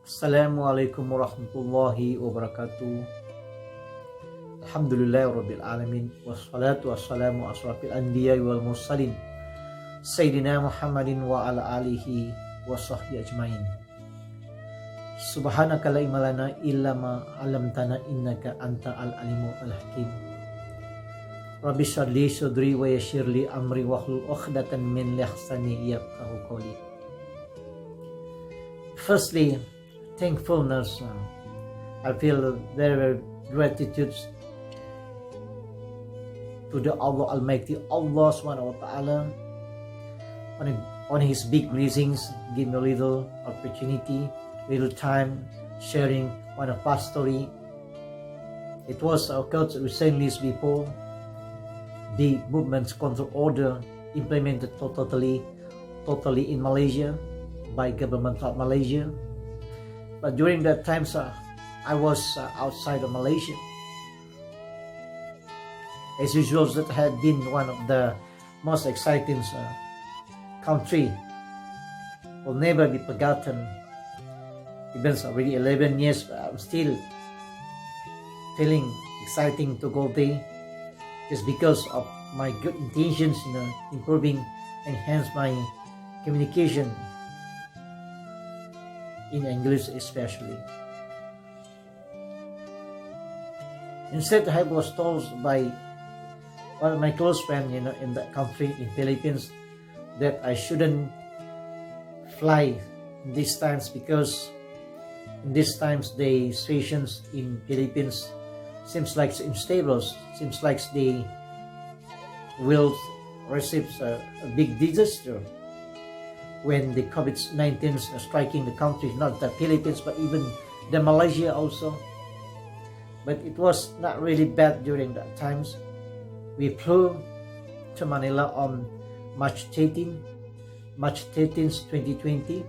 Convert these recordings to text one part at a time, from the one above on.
Assalamualaikum warahmatullahi wabarakatuh. Alhamdulillah rabbil alamin. Wassalatu wassalamu asrafil anbiya wal mursalin Sayyidina Muhammadin wa ala alihi wa sahbihi ajmain. Subhanaka la ilma lana illa ma 'allamtana innaka anta al-alimul hakim. Rabbi shrah li sadri wa yassir li amri wahlul 'uqdatam min lisani yafqahu qawli. Firstly, thankfulness. I feel very gratitude to the Allah Almighty, Allah Subhanahu wa Ta'ala, on His big blessings. Give me a little opportunity, little time sharing on a past story. It was occurred recently before the movement's control order implemented totally in Malaysia by government of Malaysia. But during that time, I was outside of Malaysia. As usual, that had been one of the most exciting country. Will never be forgotten. Even already 11 years, but I'm still feeling exciting to go there, just because of my good intentions, improving, enhance my communication in English especially. Instead, I was told by one of my close friends, in that country, in Philippines, that I shouldn't fly these times, because in these times the situations in Philippines seems like unstable, seems like they will receive a big disaster when the Covid19 is striking the country, not the Philippines, but even the Malaysia also. But it was not really bad during that times. We flew to Manila on March 13, 2020.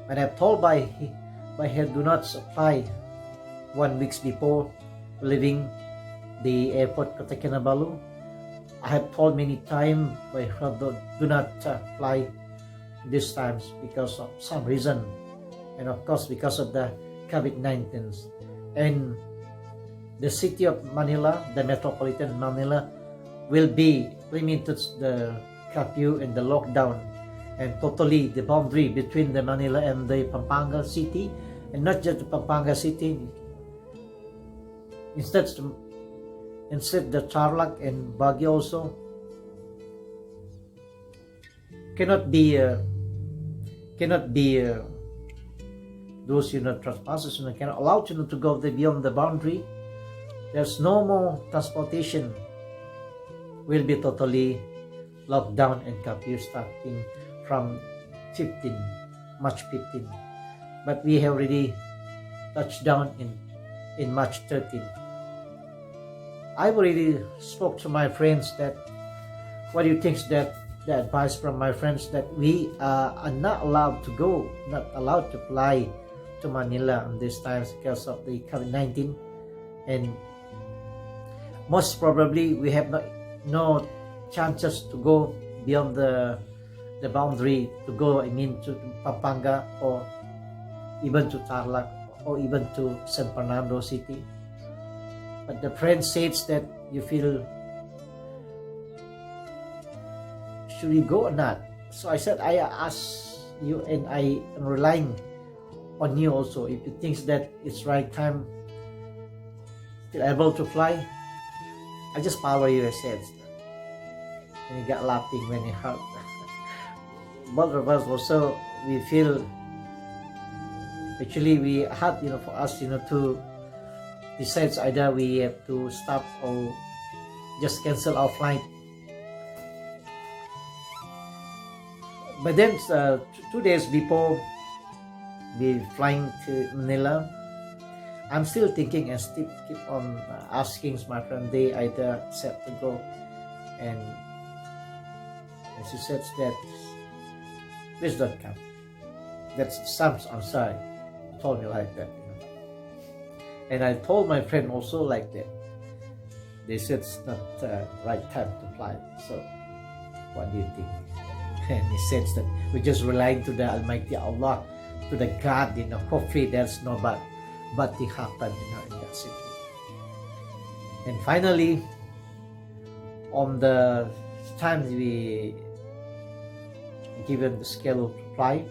When I'm told by her do not fly 1 week before leaving the airport Kota Kinabalu, I have told many times by her do not fly these times because of some reason, and of course because of the COVID-19. And the city of Manila, the metropolitan Manila, will be limited the curfew and the lockdown, and totally the boundary between the Manila and the Pampanga city, and not just the Pampanga city, instead the Tarlac and Baguio also cannot be those trespassers cannot allow to go beyond the boundary. There's no more transportation. Will be totally locked down and curfew starting from March 15. But we have already touched down in March 13. I've already spoke to my friends that what do you think that the advice from my friends that we are not allowed to go, not allowed to fly to Manila in these times because of the COVID-19, and most probably we have no chances to go beyond the boundary to go, to Pampanga or even to Tarlac or even to San Fernando City. But the friend says that you feel, should you go or not? So I said, I ask you and I am relying on you also. If you think that it's right time, still able to fly, I just power you, I said. And he got laughing when he heard. Both of us also, we feel, actually we had, for us, to decide either we have to stop or just cancel our flight. But then 2 days before we flying to Manila, I'm still thinking and still keep on asking my friend. They either set to go, and she said that please don't come. That's some answer. He told me like that, and I told my friend also like that. They said it's not right time to fly. So what do you think? And he says that we just relying to the Almighty Allah to the God, hopefully there's no bad thing happen, in that city. And finally, on the time we given the schedule to fly,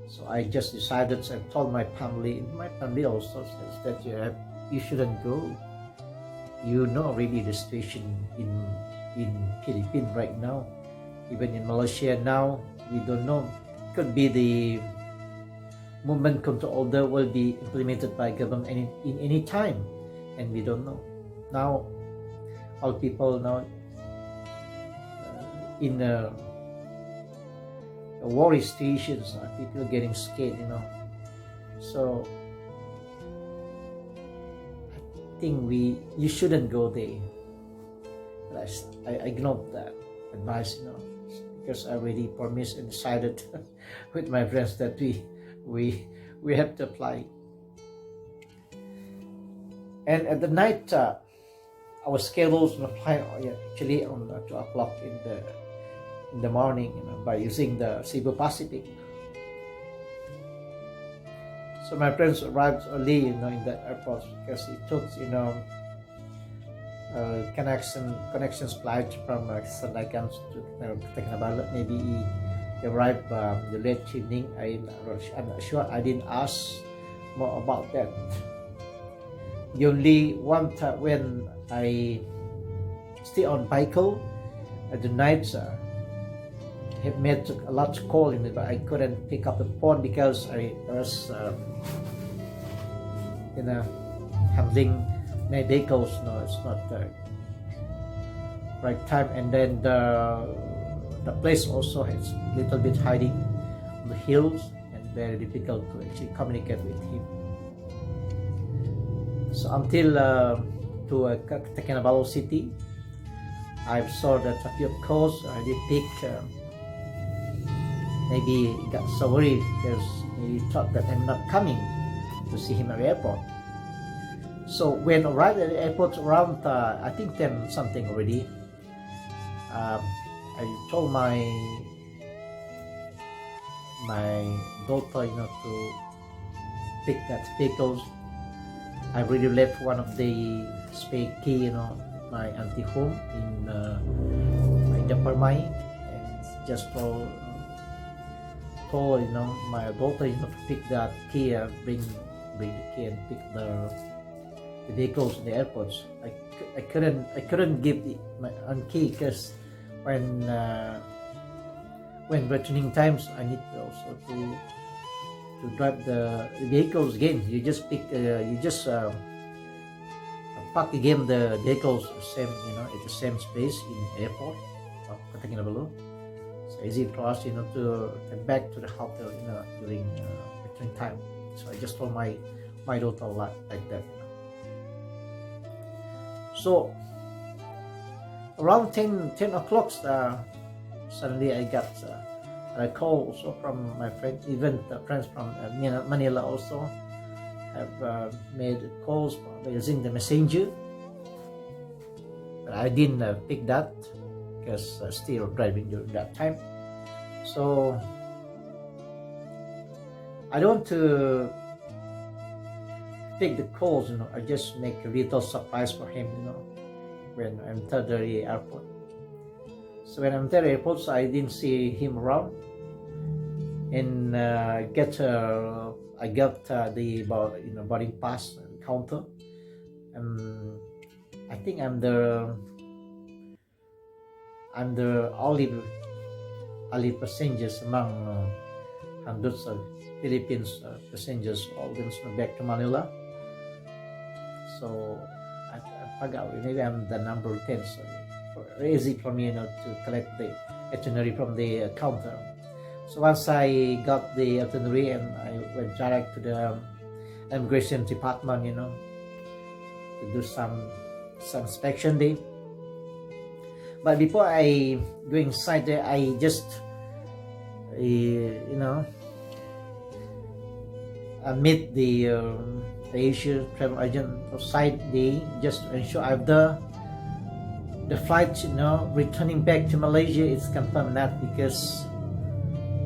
so I just decided, I told my family also says that you shouldn't go. You know really the situation in Philippines right now, even in Malaysia now, we don't know. Could be the movement control order will be implemented by government in any time, and we don't know. Now, all people now in a worry situations, people getting scared, So I think you shouldn't go there. But I ignored that advice, because I already promised and decided with my friends that we have to apply. And at the night, our schedules were actually on 2 o'clock in the morning, by using the Cebu Pacific. So my friends arrived early, in the airport, because it took, connections flight from Sandakan to Pengalaman. Maybe he arrived the late evening. I'm not sure. I didn't ask more about that. The only one time when I stay on vehicle at the night, have made a lot of call but I couldn't pick up the phone because I was handling my vehicles. No, it's not the right time. And then the place also has a little bit hiding on the hills and very difficult to actually communicate with him. So until to Terperangkap city, I saw that a few calls I did pick. Maybe he got so worried because he thought that I'm not coming to see him at the airport. So when arrived at the airport around I think 10 something already, I told my daughter, to pick that vehicles. I already left one of the spare key, my auntie home in Terperangkap, and just told my daughter, to pick that key, bring the key and pick the vehicles in the airports. I couldn't give my own key because when returning times, I need also to drive the vehicles again. You just pick, park again the vehicles same, at the same space in airport of Kinabalu. It's easy for us, to get back to the hotel, during return time. So I just told my daughter a lot like that. So around 10 o'clock, suddenly I got a call also from my friend, even friends from Manila also have made calls using the messenger. But I didn't pick that because still driving during that time. So I don't want to pick the calls, I just make a little surprise for him, when I'm at the airport. So when I'm at the airport, so I didn't see him around, and I got the boarding pass counter. I think I'm the only passengers among hundreds of Philippines passengers, all them back to Manila. So I forgot, maybe I'm the number 10, so easy for me, to collect the itinerary from the counter. So once I got the itinerary, and I went direct to the immigration department, to do some inspection day. But before I go inside there, I just meet the Asia travel agent outside just to ensure I have the flight, returning back to Malaysia is confirmed, not because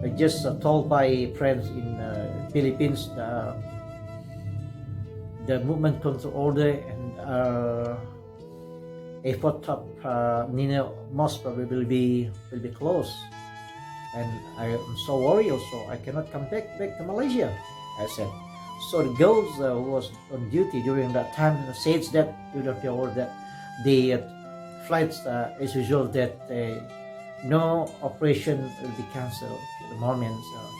I just told by friends in Philippines, the movement control order and effort of most probably will be closed, and I am so worried. Also, I cannot come back to Malaysia, I said. So the girls who was on duty during that time says that the flights as usual, that no operation will be cancelled at the moment.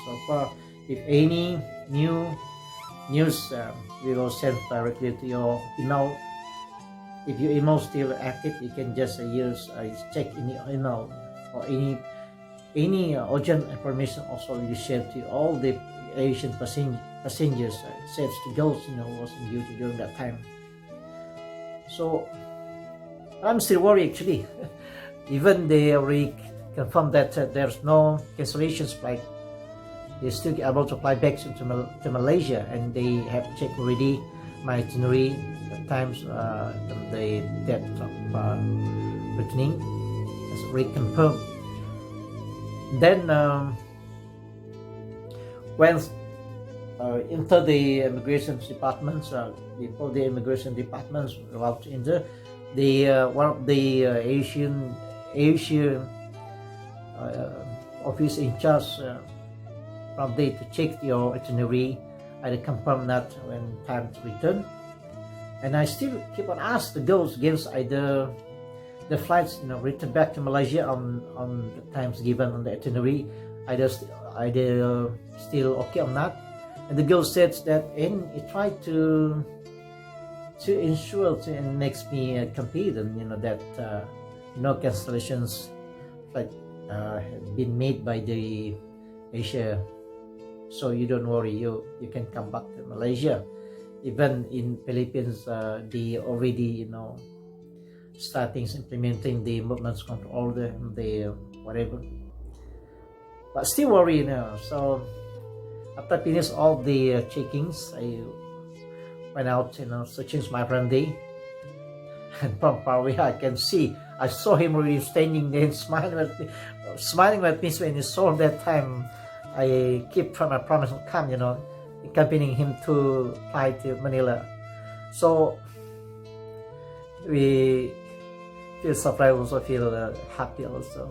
So far, if any new news, we will send directly to your email. If your email is still active, you can just check in your email, or any urgent information also will be shared to all the Asian passengers, says to girls who was in duty during that time. So I'm still worried actually. Even they already confirmed that there's no cancellations flight. They're still able to fly back to Malaysia, and they have checked already my itinerary at times, the date of returning is already confirmed. Then when enter the immigration departments, before the immigration departments were allowed to enter, one of the Asian office in charge from there to check your itinerary, either confirm that when time to return. And I still keep on asking the girls against either the flights return back to Malaysia on the times given on the itinerary, either still okay or not. And the girl said that, and he tried to ensure and makes me confident, that no cancellations like have been made by the Asia. So you don't worry, you can come back to Malaysia. Even in Philippines, they already starting implementing the movements control order, the whatever. But still worry So after finish all the checkings, I went out, searching my friend day. And from far away, I saw him already standing there and smiling at me when he saw that time. I keep from my promise to come, accompanying him to fly to Manila. So we feel surprised, also feel happy also.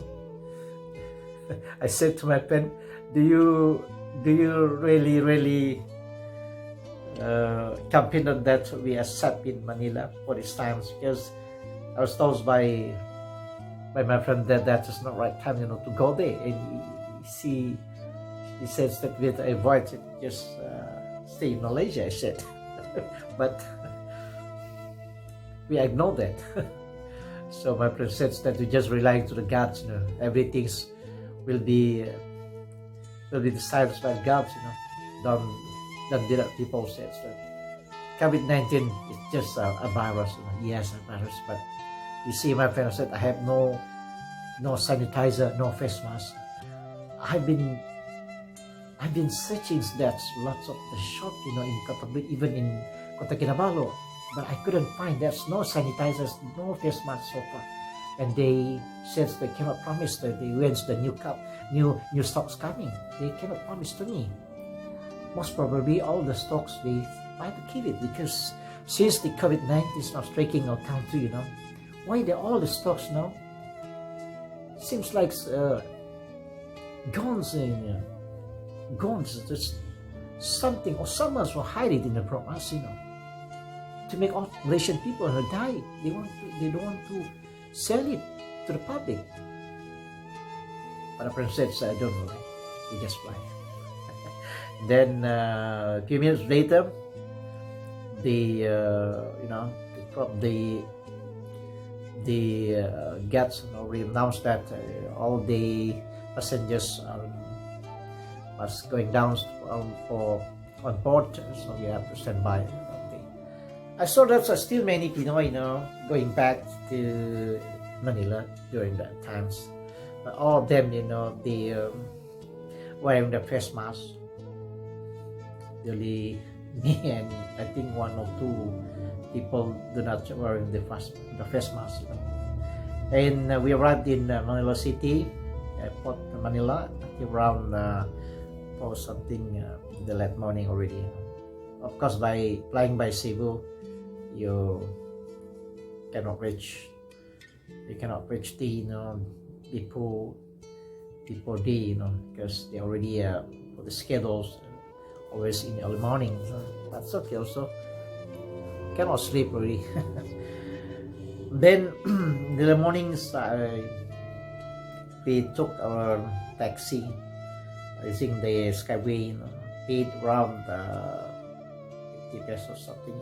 I said to my friend, do you really confident that we accept in Manila for these times? Because I was told by my friend that is not right time to go there, and he says that we have to avoid it, just stay in Malaysia, I said. But we ignore that. So my friend says that we just rely to the gods, everything will be decided by gods, don't do that. People say that COVID-19 is just a virus. Yes, a virus, but you see, my friend said, I have no sanitizer, no face mask. I've been searching that lots of the shop, in Cotabato, even in Kota Kinabalu, but I couldn't find. There's no sanitizers, no face masks so far. And they said they cannot promise that when's the new stocks coming. They cannot promise to me. Most probably all the stocks they try to keep it, because since the COVID-19 is not striking our country, why all the stocks now seems like guns, there's something, or someone will hide it in the from us, to make all Malaysian people die. They don't want to sell it to the public. But the friend said, don't worry, we just fly. Then a few minutes later, the guards already announced that all the passengers must going down on board, so we have to stand by. I saw that still many Pinoy, going back to Manila during that times. But all of them, they wearing the face mask. Only me and I think one or two people do not wearing the face mask. And we arrived in Manila City, airport Manila, around for something the late morning already. Of course, by flying by Cebu, you cannot reach the before day, because they already for the schedules always in the early morning. So that's okay. Also, cannot sleep really. Then in the mornings, we took our taxi using the Skyway, paid around 50 pesos something,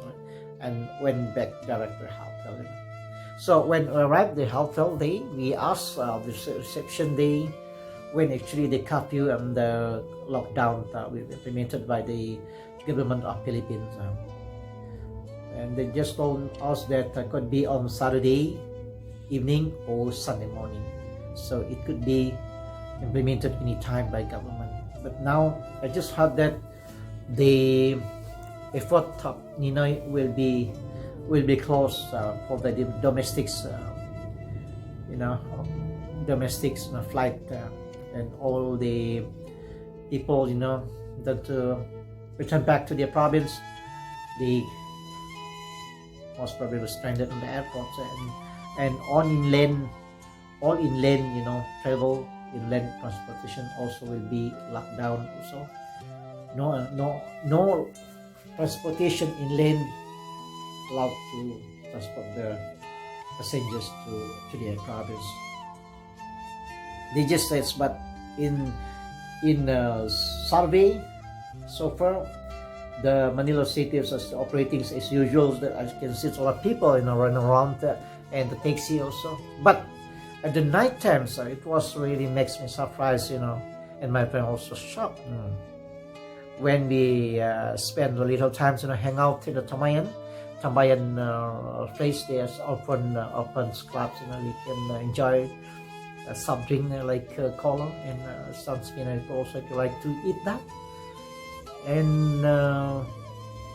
and went back direct to the hotel. So when we arrived at the hotel day, we asked the reception day when actually the curfew and the lockdown will be implemented by the government of Philippines. And they just told us that it could be on Saturday evening or Sunday morning. So it could be implemented anytime by government. But now I just heard that the effort of Ninoy will be closed for the domestics, flight and all the people, that return back to their province. They most probably were stranded in the airports, and all inland, travel, inland transportation also will be locked down. Also, no transportation inland allowed to transport the passengers to their province. They just says, but in survey so far, the Manila City is operating as usual. That I can see a lot of people running around, and the taxi also. But at the night times, it was really makes me surprised, and my friend also shocked. When we spend a little time hang out in the Tambayan place. There's open clubs, we can enjoy something like cola and sunscreen. Also, if you like to eat that, and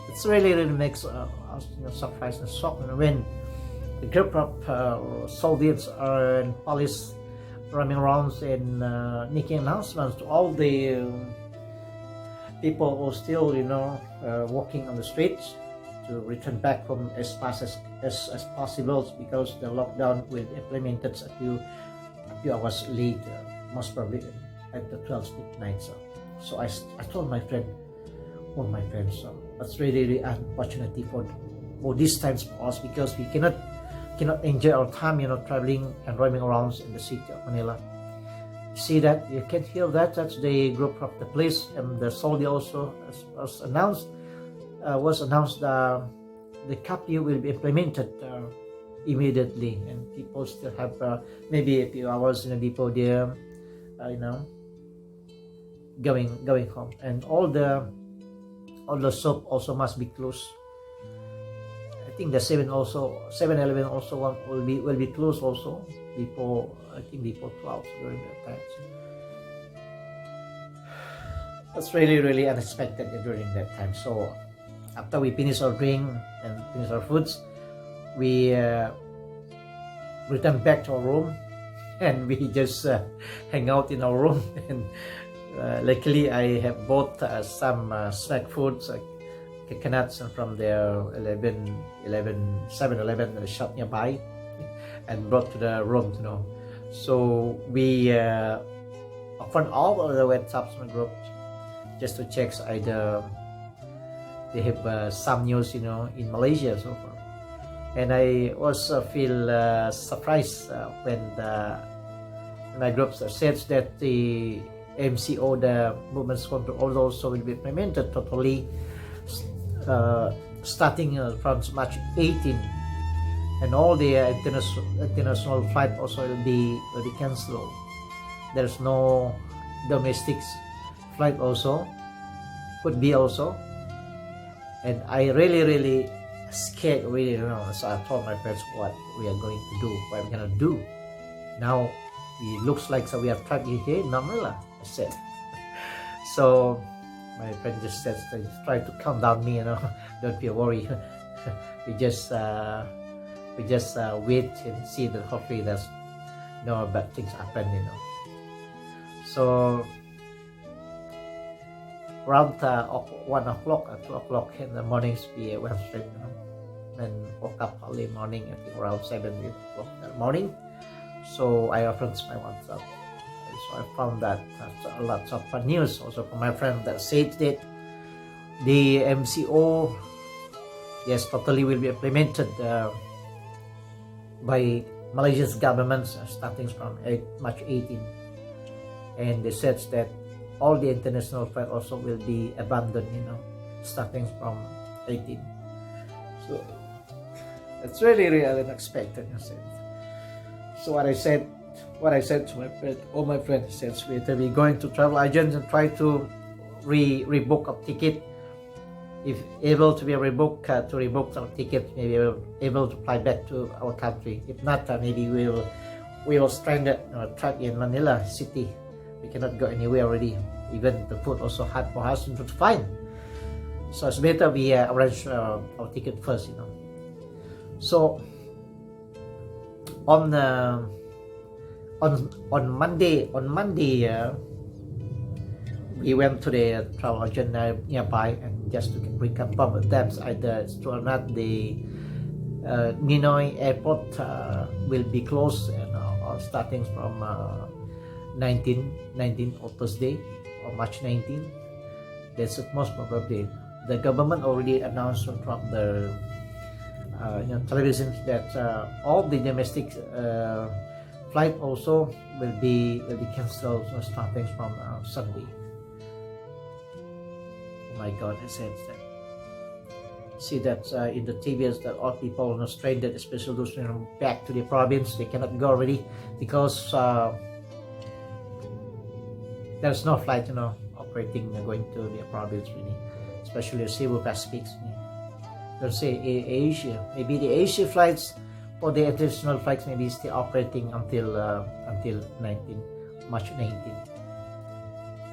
it's really makes us surprised and shocked when a group of soldiers and police running around and making announcements to all the people who still walking on the streets to return back home as fast as possible, because the lockdown will be implemented a few hours late, most probably at the 12th midnight. So I told my friend, so that's really unfortunate for these times for us, because we cannot enjoy our time, traveling and roaming around in the city of Manila. See that, you can hear that. That's the group of the police and the soldier also was announced the curfew will be implemented immediately, and people still have maybe a few hours before they're going home, and all the shop also must be closed. I think the 7-Eleven also will be closed also before 12 during that time. That's really unexpected during that time. So after we finish our drink and finish our foods, we return back to our room, and we just hang out in our room. And luckily I have bought some snack foods like coconuts from the 7-Eleven shop nearby, and brought to the room. So we opened all of the WhatsApp group just to check either they have some news in Malaysia so far. And I also feel surprised when my group says that the MCO, the movements control, also will be implemented totally starting from March 18, and all the international flight also will be cancelled. There's no domestic flight also, could be also, and I really scared, so I told my parents what we are going to do, what we're gonna do. Now it looks like we are trapped here in Manila, I said. So my friend just says, try to calm down me, don't be worried. we just wait and see that hopefully there's no bad things happen. So around 1 o'clock or 2 o'clock in the mornings we went straight, and woke up early morning, I think around 7 o'clock in the morning. So I referenced my WhatsApp. So I found that lots of news also from my friend that said that the MCO, yes, totally will be implemented by Malaysia's government starting from March 18. And they said that all the international flight also will be abandoned, starting from 18. So it's really, really unexpected. So what I said to my friend, all my friends said, we're going to travel agents and try to rebook a ticket. If able to be rebook our ticket, maybe we're able to fly back to our country. If not, maybe we will stranded trapped in Manila City. We cannot go anywhere already. Even the food also hard for us to find. So it's better we arrange our ticket first, So on Monday, we went to the travel agent nearby and just to reconfirm with them either it's true or not. The Ninoy airport will be closed, starting from 19 or Thursday or March 19. That's most probably. The government already announced from the television that all the domestic flight also will be cancelled starting from Sunday. Oh my God, I said that. See that in the TVs that all people stranded, especially those back to the province, they cannot go already because there's no flight operating going to the province really, especially Cebu Pacific. Let's say Asia, maybe the Asia flights or the international flights maybe still operating until March 19.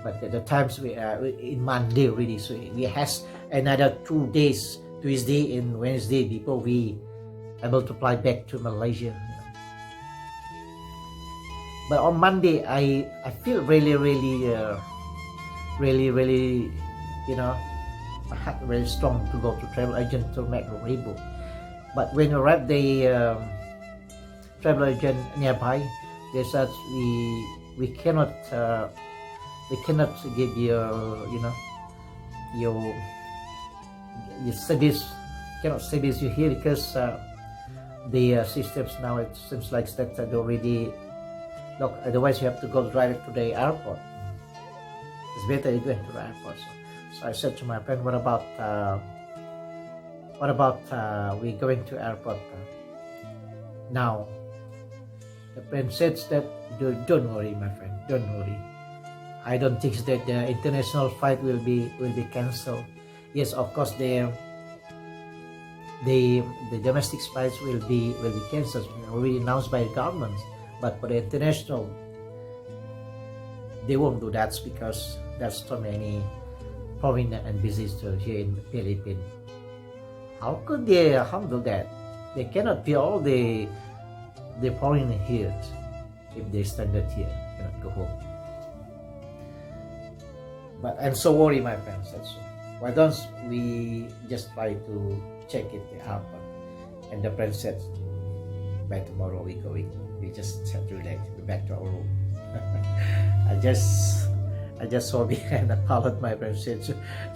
But at the times we are in Monday already, so we has another 2 days, Tuesday and Wednesday, before we able to fly back to Malaysia. But on Monday, I feel really, I had very strong to go to travel agent to make a rebook. But when we arrived the travel agent nearby, they said we cannot give your service, cannot service you here because the systems now it seems like that they already look. Otherwise, you have to go direct to the airport. It's better you go to the airport. So I said to my friend, what about we going to airport now? The friend said that don't worry, my friend, don't worry. I don't think that the international flight will be cancelled. Yes, of course the domestic flights will be cancelled, already announced by the government. But for the international, they won't do that because there's so many foreign and visitors here in the Philippines. How could they handle that? They cannot be all the foreign here if they stranded here, cannot go home. But I'm so worried, my friends. Also, why don't we just try to check it happen? And the friend said, by tomorrow we going. We just have to relax. Be back to our room. I just saw behind and followed my friend said.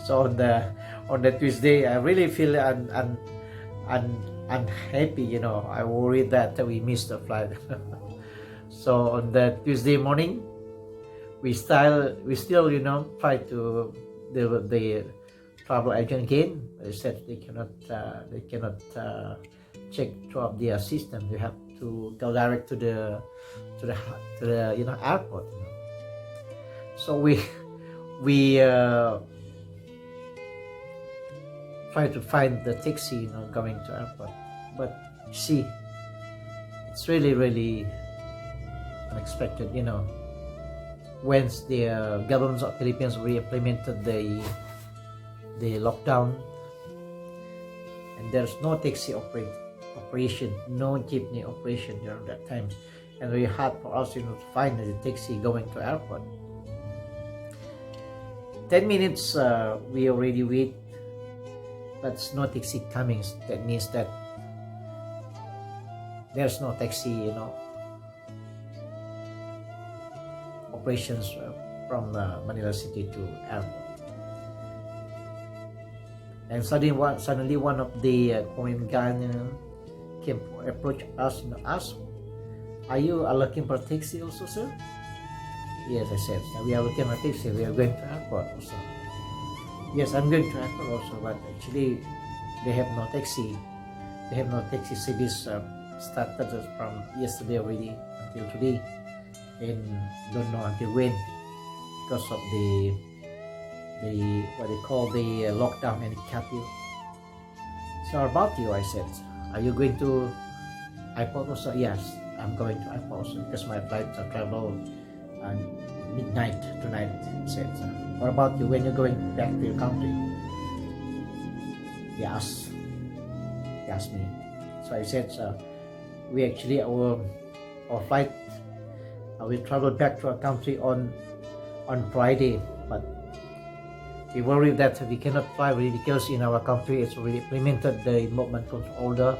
So on the Tuesday, I really feel unhappy. I worried that we missed the flight. So on the Tuesday morning, we still try to the travel agent again. They said they cannot check throughout their system. They have to go direct to the airport. So we try to find the taxi going to airport, but see, it's really unexpected. Once the government of Philippines re-implemented the lockdown, and there's no taxi operation, no jeepney operation during that time, and very hard for us to find the taxi going to airport. 10 minutes we already wait, but no taxi coming. That means that there's no taxi, operations from Manila City to airport. And suddenly one of the Korean guys came approach us and asked, "Are you looking for a taxi also, sir?" Yes, I said, "We are looking for a taxi. We are going to airport also." Yes, I'm going to airport also, but actually they have no taxi. They have no taxi service started from yesterday already until today, and don't know until when, because of the what they call the lockdown and curfew. So how about you? I said, "Are you going to airport also?" Yes, I'm going to airport also because my flight travel midnight tonight. I said, "What about you? When you're going back to your country?" He asked me. So I said, we actually our flight we traveled back to our country on Friday, but we worry that we cannot fly really because in our country it's already implemented the movement control order,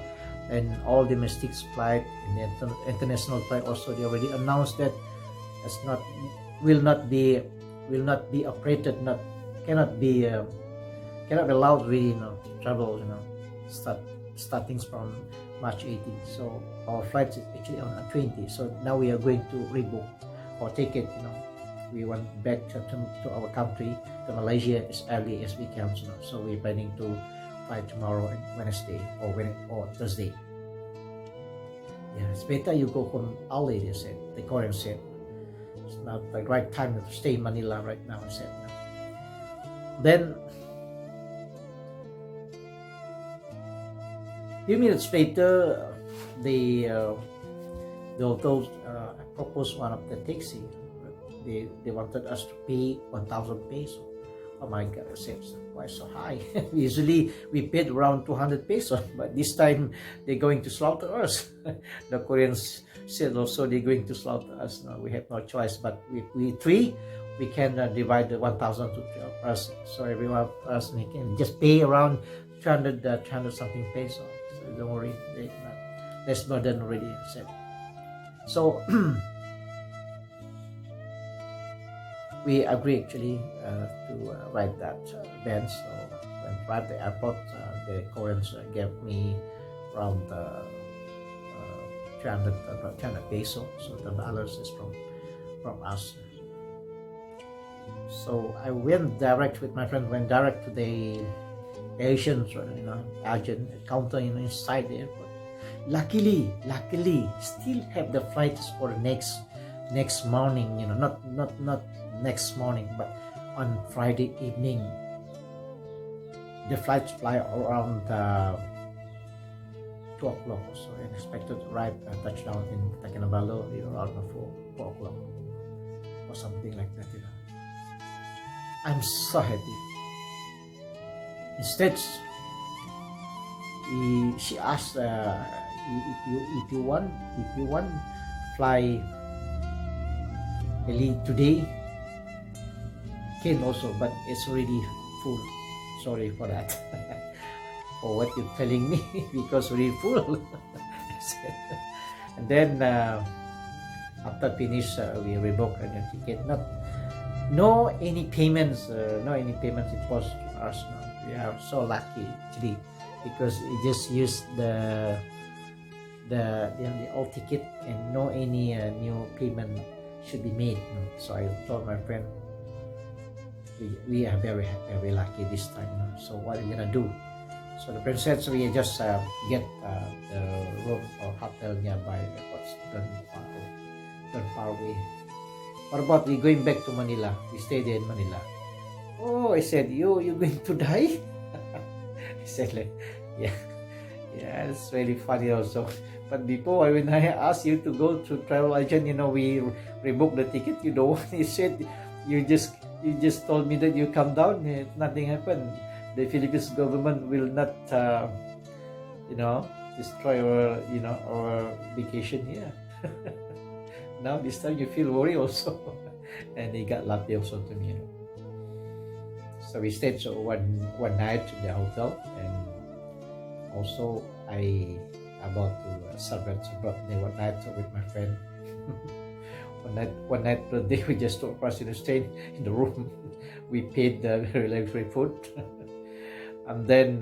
and all domestic flight and the international flight also they already announced that it's not will not be operated, cannot be allowed really to travel starting from March 18. So our flight is actually on 20. So now we are going to rebook our ticket. We went back to our country, to Malaysia, as early as we can. So we're planning to fly tomorrow and Wednesday or Thursday. Yeah, it's better you go home early, they said. The Korean said. It's not the right time to stay in Manila right now, I said. Then, a few minutes later, they proposed one of the taxi. They wanted us to pay 1,000 pesos. Oh my God, I said, why so high? Usually we paid around 200 pesos, but this time they're going to slaughter us. The Koreans said also they're going to slaughter us. No, we have no choice, but we can divide the 1,000 to 3 of us. So every one of us we can just pay around 300 something pesos. So don't worry, less burden already, I said. So we agree actually to ride that Benz. So when I arrived at the airport, the Koreans gave me around 300 peso. So the balance is from us. So I went direct with my friend. Went direct to the Asian agent counter inside the airport. Luckily, still have the flights for the next morning. Not next morning, but on Friday evening. The flights fly around 2 o'clock. So I expected to arrive touchdown in Tacanaballo around 4 o'clock or something like that. I'm so happy. Instead, she asked if you want fly early today. Can also, but it's already full. Sorry for that. For what you're telling me, because already full. And then after finish, we revoke the ticket. No any payments. It was to us. No. We are so lucky actually, because we just used the old ticket and no any new payment should be made. No. So I told my friend, we are very lucky this time. No? So what are we gonna do? So the friend said, so we just get the room or hotel nearby airports. Don't far away. What about we going back to Manila? We stayed in Manila. Oh, I said, you're going to die? I said, yeah, it's really funny also. But before, when I asked you to go to travel agent, we rebooked the ticket. He said, you just told me that you come down. Nothing happened. The Philippines government will not, destroy our vacation here. Now this time you feel worried also, and they got laughing also to me. So we stayed one night in the hotel, and also I about to celebrate birthday one night with my friend. one night birthday, we just took us in staying in the room. We paid the luxury food, and then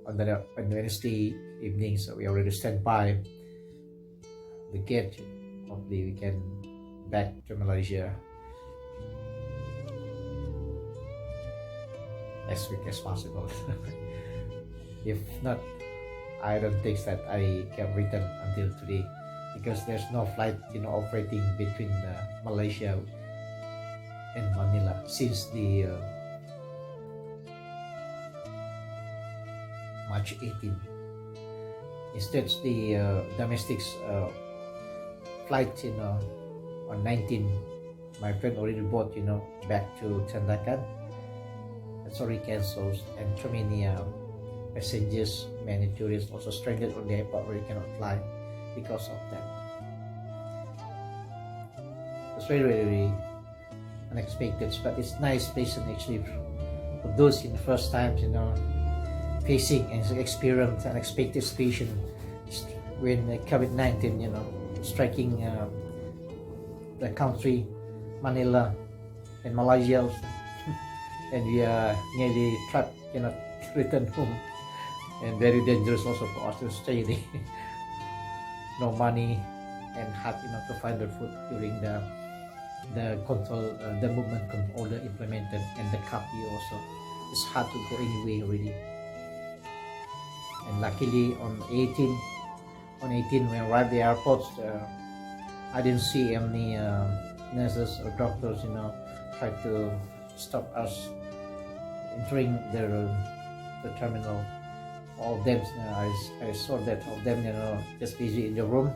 on Wednesday evening, so we already stand by the gate. Hopefully we can back to Malaysia as quick as possible. If not, I don't think that I can return until today, because there's no flight operating between Malaysia and Manila since the March 18. Instead, the domestic flight on 19, my friend already bought back to Tindakan. It's already cancelled, and too many passengers, many tourists also stranded on the airport where you cannot fly because of that. It's very, very unexpected, but it's nice place, and actually for those in the first time facing and experience unexpected situation when COVID-19 striking the country, Manila and Malaysia also. And we are nearly trapped, cannot return home, and very dangerous also for us to stay there. No money, and hard to find the food during the control, the movement order implemented, and the curfew also. It's hard to go anywhere really. And luckily on 18 when we arrived at the airport, I didn't see any nurses or doctors try to stop us entering the terminal. All of them, I saw that all of them just busy in the room,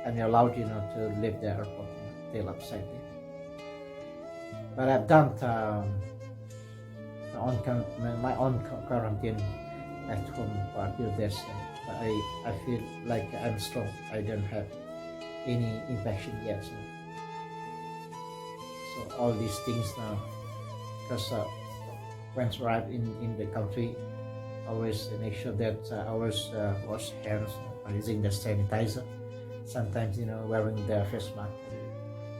and you're allowed to leave the airport till upside there. But I've done my own quarantine at home for a few days. I feel like I'm strong. I don't have any infection yet. So all these things now, because once arrived in the country, always make sure that always wash hands by using the sanitizer. Sometimes wearing the face mask.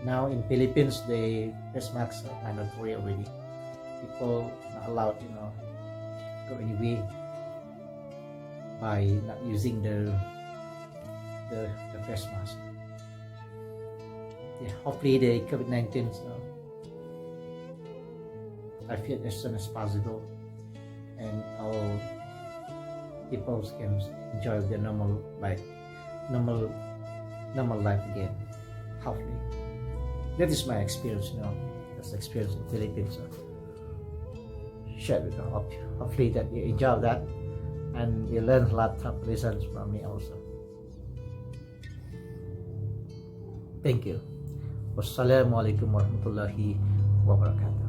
Now in Philippines, the face masks are mandatory already. People not allowed go anywhere by not using the face mask. Yeah, hopefully the COVID-19 I feel as soon as possible, and all people can enjoy their normal life again. Hopefully, that is my experience. That's the experience in Philippines. Share with you. Hopefully that you enjoy that, and you learn a lot of lessons from me also. Thank you. Wassalamualaikum warahmatullahi wabarakatuh.